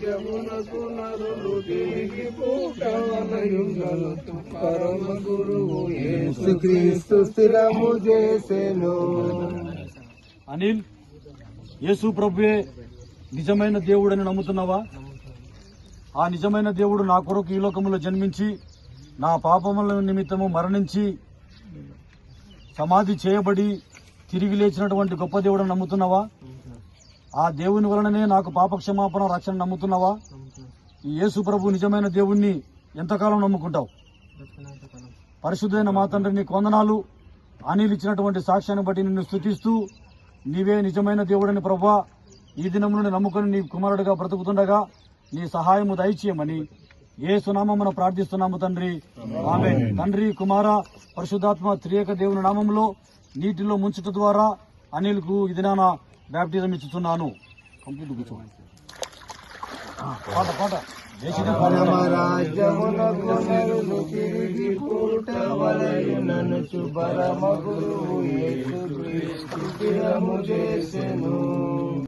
రాజ్యమునకు నరులు తిరిగి పుట్టవలయున్నను పరమ గురువు యేసుక్రీస్తు స్థిరము చేసెను. అనిల్, యేసు ప్రభువే నిజమైన దేవుడని నమ్ముతున్నావా? ఆ నిజమైన దేవుడు నా కొరకు ఈ లోకములో జన్మించి నా పాపముల నిమిత్తము మరణించి సమాధి చేయబడి తిరిగి లేచినటువంటి గొప్ప దేవుడని నమ్ముతున్నావా? ఆ దేవుని వలననే నాకు పాప క్షమాపణ రక్షణ నమ్ముతున్నావా? ఈ యేసు ప్రభు నిజమైన దేవుణ్ణి ఎంతకాలం నమ్ముకుంటావు? పరిశుద్ధమైన మా తండ్రి, నీ కొందనాలు. అనిల్ ఇచ్చినటువంటి సాక్ష్యాన్ని బట్టి నిన్ను స్తుతిస్తూ, నీవే నిజమైన దేవుడని ప్రభా ఈ దినమును నమ్ముకుని నీ కుమారుడిగా బ్రతుకుతుండగా నీ సహాయము దయచేయమని యేసు నామమున ప్రార్థిస్తున్నాము తండ్రి, ఆమేన్. తండ్రి, కుమార, పరిశుద్ధాత్మ త్రియేక దేవుని నామములో నీటిలో ముంచుట ద్వారా అనిల్ కు ఈ దినాన బ్యాప్టిజం ఇచ్చుతున్నాను. కంప్లీట్ కూర్చోండి. పాట రాజ్యమునకు నరులు తిరిగి పుట్టవలయున్నను పరమ గురువు యేసుక్రీస్తు స్థిరము చేసెను.